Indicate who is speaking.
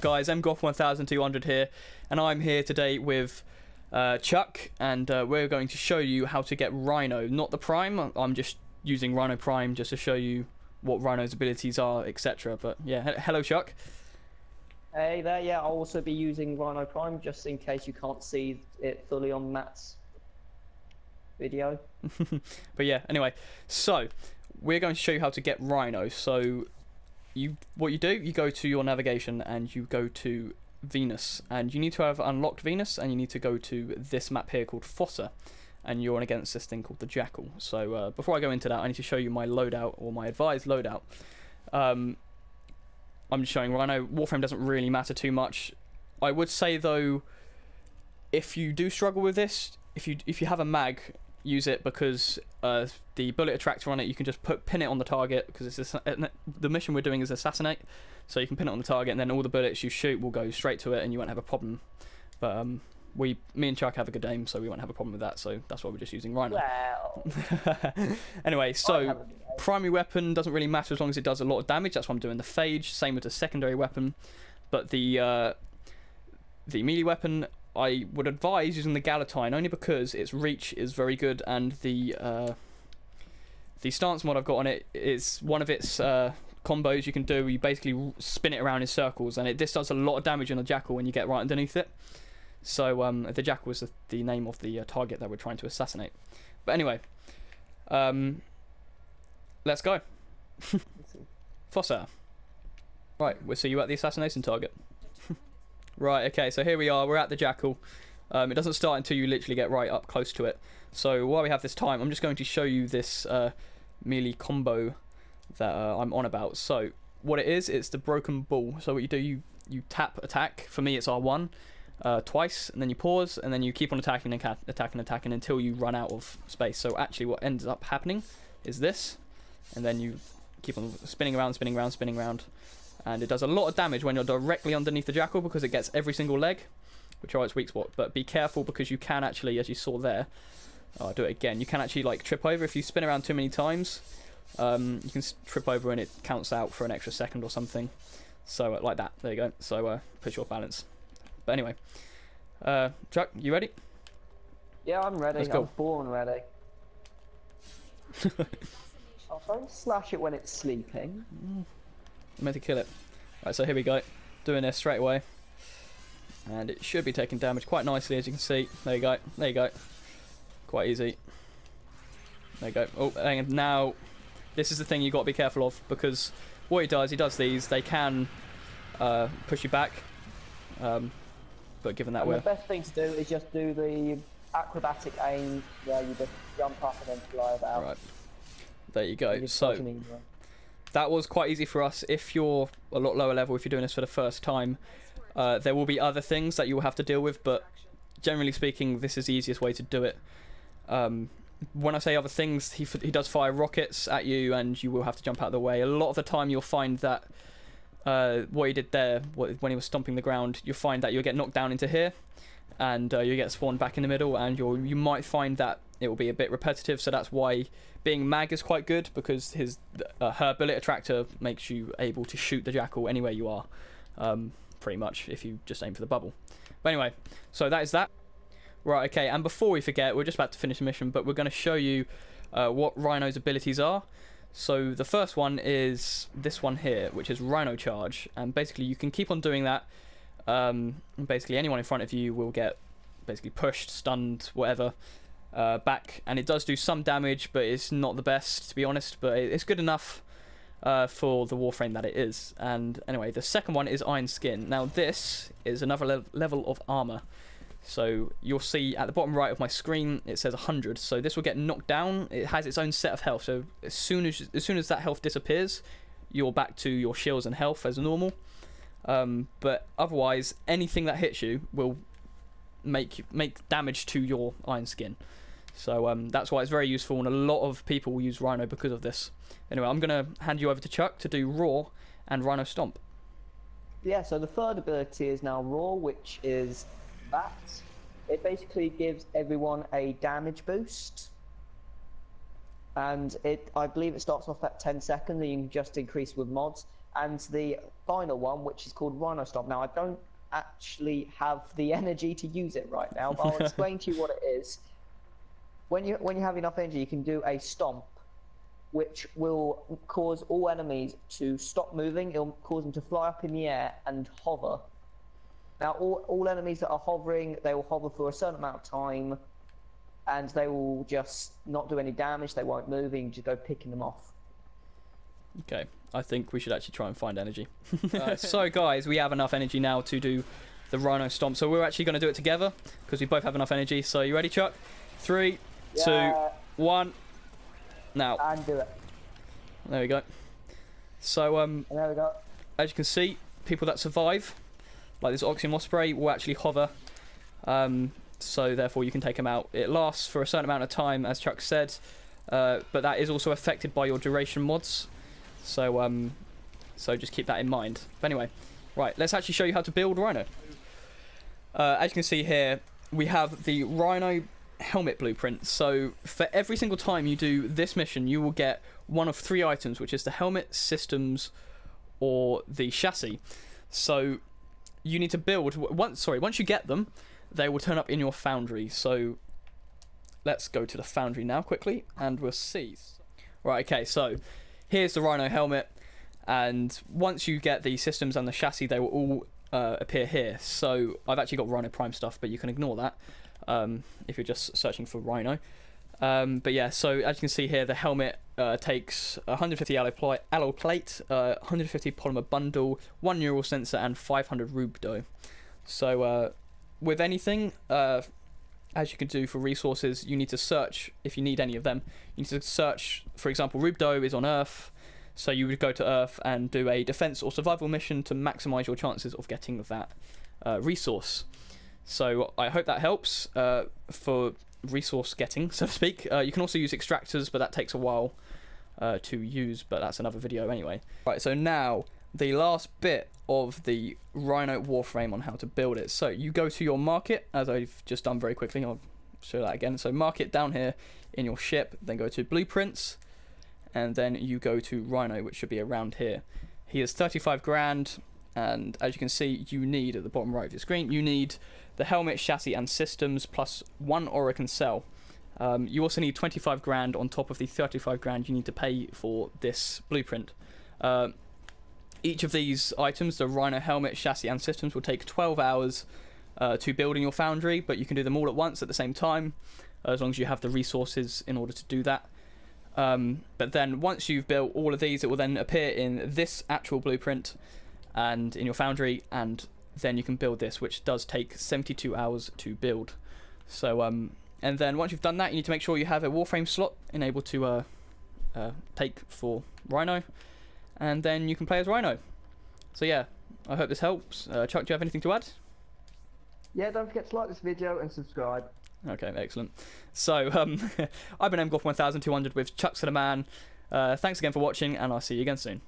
Speaker 1: guys? mgoth1200 here, and I'm here today with Chuck, and we're going to show you how to get Rhino, not the Prime. I'm just using Rhino Prime just to show you what Rhino's abilities are, etc. But yeah, hello Chuck.
Speaker 2: Hey there, yeah, I'll also be using Rhino Prime just in case you can't see it fully on Matt's video.
Speaker 1: But yeah, anyway, so we're going to show you how to get Rhino. So what you do, you go to your navigation and you go to Venus, and you need to have unlocked Venus, and you need to go to this map here called Fossa, and you're on against this thing called the Jackal. So before I go into that, I need to show you my loadout, or my advised loadout. I'm just showing Rhino. Warframe doesn't really matter too much. I would say though, if you do struggle with this, if you have a mag, use it, because the bullet attractor on it, you can just pin it on the target, because it's the mission we're doing is assassinate, so you can pin it on the target, and then all the bullets you shoot will go straight to it, and you won't have a problem. But me and Chuck have a good aim, so we won't have a problem with that. So that's why we're just using Rhino.
Speaker 2: Well,
Speaker 1: anyway, so primary weapon doesn't really matter as long as it does a lot of damage. That's why I'm doing the phage. Same with the secondary weapon, but the melee weapon, I would advise using the Galatine, only because its reach is very good, and the stance mod I've got on it is one of its combos you can do. You basically spin it around in circles, and this does a lot of damage on the Jackal when you get right underneath it. So the Jackal is the name of the target that we're trying to assassinate. But anyway, let's go. Fossa. Right, we'll see you at the assassination target. Right, okay, so here we are, we're at the Jackal. It doesn't start until you literally get right up close to it. So while we have this time, I'm just going to show you this melee combo that I'm on about. So what it is, it's the broken bull. So what you do, you tap attack. For me it's R1 twice, and then you pause, and then you keep on attacking and attacking until you run out of space. So actually what ends up happening is this, and then you keep on spinning around, and it does a lot of damage when you're directly underneath the Jackal, because it gets every single leg, which are its weak spot. But be careful, because you can actually, as you saw there, I'll do it again, you can actually like trip over if you spin around too many times. You can trip over and it counts out for an extra second or something. So like that, there you go. So push your balance. But anyway, Chuck, you ready?
Speaker 2: Yeah, I'm ready.
Speaker 1: Let's go.
Speaker 2: I'm born ready. I'll try and slash it when it's sleeping.
Speaker 1: I'm meant to kill it. Right, so here we go. Doing this straight away. And it should be taking damage quite nicely, as you can see. There you go. There you go. Quite easy. There you go. Oh, and now this is the thing you've got to be careful of, because what he does these, they can push you back. But given that
Speaker 2: the best thing to do is just do the acrobatic aim, where you just jump up and then fly about. Right.
Speaker 1: There you go. So that was quite easy for us. If you're a lot lower level, if you're doing this for the first time, there will be other things that you'll have to deal with, but generally speaking, this is the easiest way to do it. When I say other things, he does fire rockets at you, and you will have to jump out of the way. A lot of the time you'll find that what he did there, when he was stomping the ground, you'll find that you'll get knocked down into here, and you get spawned back in the middle, and you might find that it will be a bit repetitive. So that's why being mag is quite good, because her bullet attractor makes you able to shoot the Jackal anywhere you are, pretty much, if you just aim for the bubble. But anyway, so that is that. Right, okay, and before we forget, we're just about to finish the mission, but we're going to show you what Rhino's abilities are. So the first one is this one here, which is Rhino Charge, and basically you can keep on doing that. Basically anyone in front of you will get basically pushed, stunned, whatever, back, and it does do some damage, but it's not the best, to be honest, but it's good enough for the Warframe that it is. And anyway, the second one is Iron Skin. Now this is another level of armor. So you'll see at the bottom right of my screen it says 100. So this will get knocked down. It has its own set of health. So as soon as that health disappears, you're back to your shields and health as normal. But otherwise, anything that hits you will make damage to your Iron Skin. So that's why it's very useful, and a lot of people will use Rhino because of this. Anyway, I'm gonna hand you over to Chuck to do Roar and Rhino Stomp.
Speaker 2: Yeah. So the third ability is now Roar, which is that. It basically gives everyone a damage boost, and I believe it starts off at 10 seconds, and you can just increase with mods. and the final one, which is called Rhino Stomp. Now, I don't actually have the energy to use it right now, but I'll explain to you what it is. When you have enough energy, you can do a stomp, which will cause all enemies to stop moving. It'll cause them to fly up in the air and hover. Now, all enemies that are hovering, they will hover for a certain amount of time, and they will just not do any damage. They won't move, and you just go picking them off.
Speaker 1: Okay, I think we should actually try and find energy. So guys, we have enough energy now to do the Rhino Stomp. So we're actually going to do it together because we both have enough energy. So you ready, Chuck? 3, 2, 1. Now.
Speaker 2: And do it.
Speaker 1: There we go. So
Speaker 2: and there we go.
Speaker 1: As you can see, people that survive, like this Oxygen Osprey, will actually hover. So therefore you can take them out. It lasts for a certain amount of time, as Chuck said, but that is also affected by your duration mods. So so just keep that in mind. But anyway, right, let's actually show you how to build Rhino. As you can see here, we have the Rhino helmet blueprint. So for every single time you do this mission, you will get one of 3 items, which is the helmet, systems, or the chassis. So you need to build once you get them, they will turn up in your foundry. So let's go to the foundry now quickly and we'll see. Right, okay, so here's the Rhino helmet, and once you get the systems and the chassis, they will all appear here. So I've actually got Rhino Prime stuff, but you can ignore that if you're just searching for Rhino. But yeah, so as you can see here, the helmet takes 150 alloy plate, 150 polymer bundle, 1 neural sensor, and 500 rubido. So with anything, as you can do for resources, you need to search if you need any of them. You need to search, for example, rubido is on Earth, so you would go to Earth and do a defense or survival mission to maximize your chances of getting that resource. So I hope that helps for resource getting, so to speak. You can also use extractors, but that takes a while to use, but that's another video anyway. Right, so now the last bit of the Rhino Warframe on how to build it. So you go to your market, as I've just done very quickly. I'll show that again. So market down here in your ship, then go to blueprints, and then you go to Rhino, which should be around here. He is 35 grand, and as you can see, you need, at the bottom right of your screen, you need the helmet, chassis, and systems, plus 1 Oracle cell. You also need 25 grand on top of the 35 grand you need to pay for this blueprint. Each of these items, the Rhino helmet, chassis, and systems, will take 12 hours to build in your foundry, but you can do them all at once at the same time, as long as you have the resources in order to do that. But then once you've built all of these, it will then appear in this actual blueprint and in your foundry, and then you can build this, which does take 72 hours to build. So and then once you've done that, you need to make sure you have a Warframe slot enabled to take for Rhino, and then you can play as Rhino. So yeah, I hope this helps. Chuck, do you have anything to add?
Speaker 2: Yeah, don't forget to like this video and subscribe.
Speaker 1: Okay, excellent. So I've been MGoth1200 with Chuck to the Man. Thanks again for watching, and I'll see you again soon.